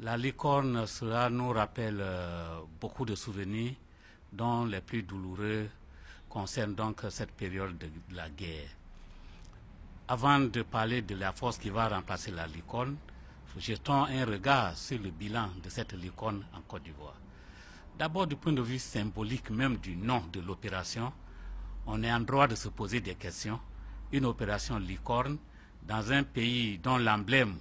La licorne, cela nous rappelle beaucoup de souvenirs, dont les plus douloureux concernent donc cette période de la guerre. Avant de parler de la force qui va remplacer la licorne, jetons un regard sur le bilan de cette licorne en Côte d'Ivoire. D'abord, du point de vue symbolique même du nom de l'opération, on est en droit de se poser des questions. Une opération licorne dans un pays dont l'emblème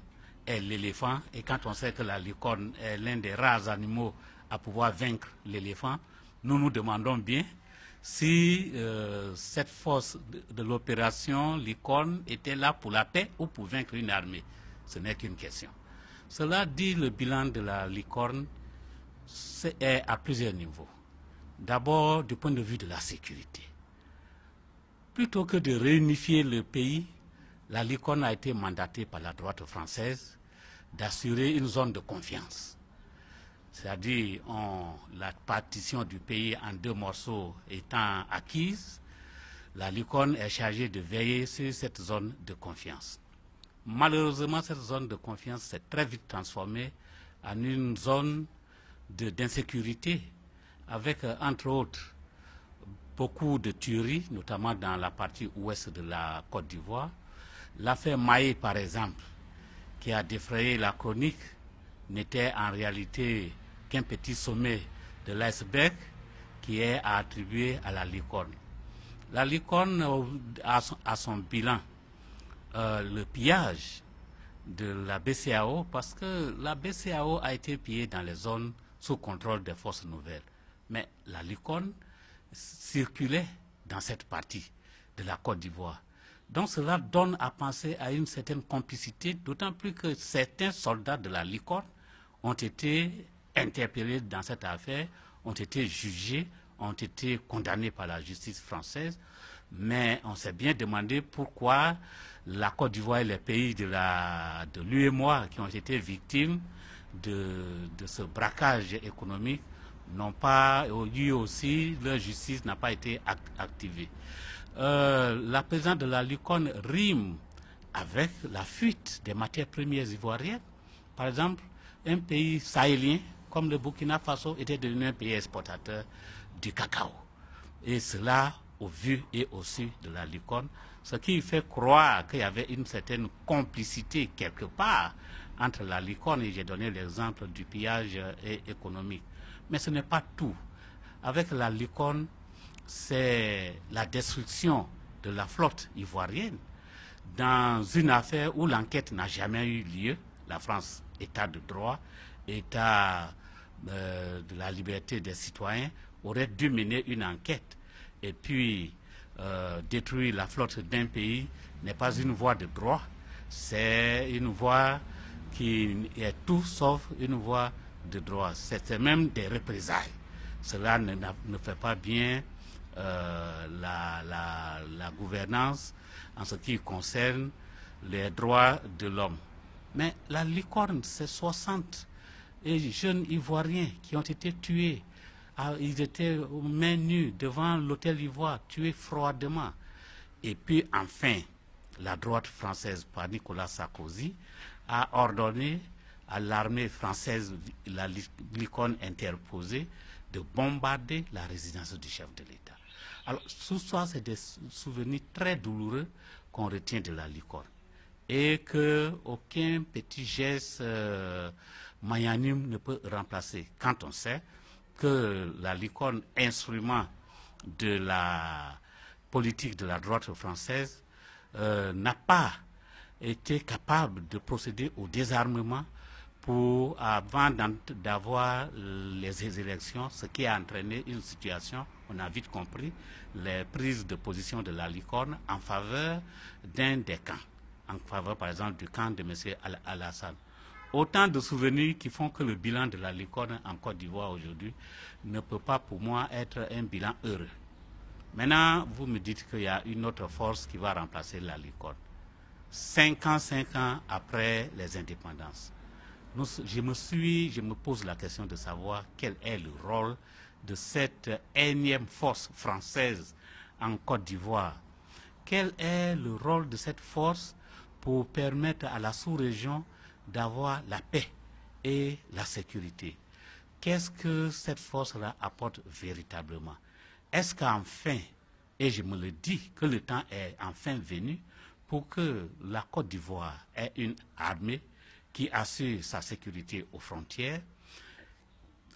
est l'éléphant, et quand on sait que la licorne est l'un des rares animaux à pouvoir vaincre l'éléphant, nous nous demandons bien si cette force de l'opération licorne était là pour la paix ou pour vaincre une armée. Ce n'est qu'une question. Cela dit, le bilan de la licorne est à plusieurs niveaux. D'abord, du point de vue de la sécurité. Plutôt que de réunifier le pays, la licorne a été mandatée par la droite française d'assurer une zone de confiance. C'est-à-dire la partition du pays en deux morceaux étant acquise, la licorne est chargée de veiller sur cette zone de confiance. Malheureusement, cette zone de confiance s'est très vite transformée en une zone d'insécurité, avec, entre autres, beaucoup de tueries, notamment dans la partie ouest de la Côte d'Ivoire. L'affaire Maé, par exemple, qui a défrayé la chronique, n'était en réalité qu'un petit sommet de l'iceberg qui est attribué à la licorne. La licorne a son bilan, le pillage de la BCEAO, parce que la BCEAO a été pillée dans les zones sous contrôle des forces nouvelles. Mais la licorne circulait dans cette partie de la Côte d'Ivoire. Donc cela donne à penser à une certaine complicité, d'autant plus que certains soldats de la licorne ont été interpellés dans cette affaire, ont été jugés, ont été condamnés par la justice française. Mais on s'est bien demandé pourquoi la Côte d'Ivoire et les pays de l'UEMOA qui ont été victimes de ce braquage économique n'ont pas eu aussi, leur justice n'a pas été activée. La présence de la licorne rime avec la fuite des matières premières ivoiriennes. Par exemple, un pays sahélien comme le Burkina Faso était devenu un pays exportateur du cacao. Et cela au vu et au su de la licorne, ce qui fait croire qu'il y avait une certaine complicité quelque part entre la licorne, et j'ai donné l'exemple du pillage économique. Mais ce n'est pas tout. Avec la licorne, c'est la destruction de la flotte ivoirienne dans une affaire où l'enquête n'a jamais eu lieu. La France, État de droit, État de la liberté des citoyens, aurait dû mener une enquête. Et puis, détruire la flotte d'un pays n'est pas une voie de droit, c'est une voie qui est tout sauf une voie de droit. C'est même des représailles. Cela ne fait pas bien la gouvernance en ce qui concerne les droits de l'homme. Mais la licorne, c'est 60 jeunes Ivoiriens qui ont été tués. Ils étaient aux mains nues devant l'hôtel Ivoire, tués froidement. Et puis enfin, la droite française par Nicolas Sarkozy a ordonné à l'armée française, la licorne interposée, de bombarder la résidence du chef de l'État. Alors, tout ça, c'est des souvenirs très douloureux qu'on retient de la licorne. Et qu'aucun petit geste magnanime ne peut remplacer. Quand on sait que la licorne, instrument de la politique de la droite française, n'a pas été capable de procéder au désarmement avant d'avoir les élections, ce qui a entraîné une situation, on a vite compris, les prises de position de la licorne en faveur d'un des camps, en faveur par exemple du camp de M. Alassane. Autant de souvenirs qui font que le bilan de la licorne en Côte d'Ivoire aujourd'hui ne peut pas pour moi être un bilan heureux. Maintenant, vous me dites qu'il y a une autre force qui va remplacer la licorne. 5 ans après les indépendances. Je me pose la question de savoir quel est le rôle de cette énième force française en Côte d'Ivoire. Quel est le rôle de cette force pour permettre à la sous-région d'avoir la paix et la sécurité. Qu'est-ce que cette force-là apporte véritablement? Est-ce qu'enfin, et je me le dis, que le temps est enfin venu pour que la Côte d'Ivoire ait une armée qui assure sa sécurité aux frontières?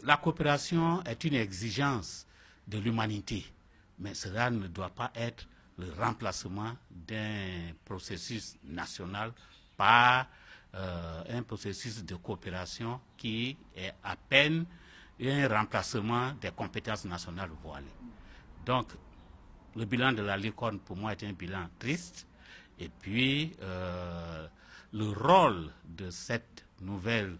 La coopération est une exigence de l'humanité, mais cela ne doit pas être le remplacement d'un processus national par un processus de coopération qui est à peine un remplacement des compétences nationales voilées. Donc, le bilan de la licorne, pour moi, est un bilan triste. Et puis, le rôle de cette nouvelle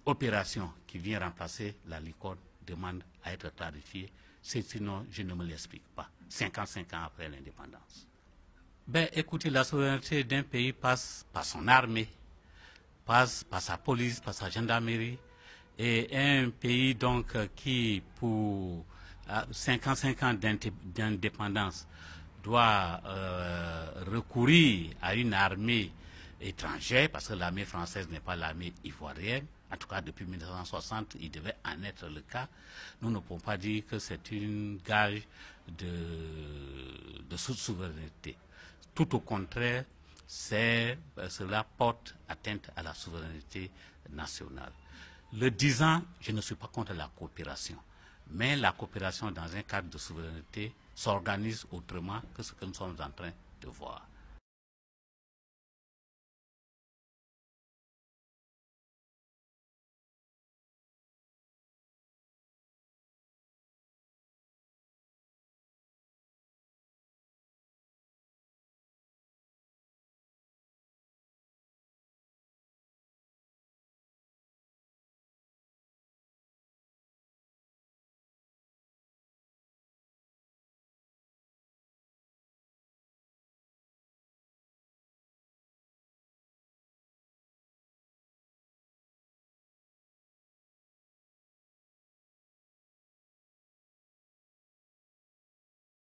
opération qui vient remplacer la licorne demande à être clarifiée. Sinon, je ne me l'explique pas. 55 ans après l'indépendance. Ben, écoutez, la souveraineté d'un pays passe par son armée, passe par sa police, par sa gendarmerie. Et un pays donc qui, pour 55 ans d'indépendance, doit recourir à une armée étrangère, parce que l'armée française n'est pas l'armée ivoirienne. En tout cas, depuis 1960, il devait en être le cas. Nous ne pouvons pas dire que c'est une gage de souveraineté. Tout au contraire, cela porte atteinte à la souveraineté nationale. Le disant, je ne suis pas contre la coopération, mais la coopération dans un cadre de souveraineté s'organise autrement que ce que nous sommes en train de voir.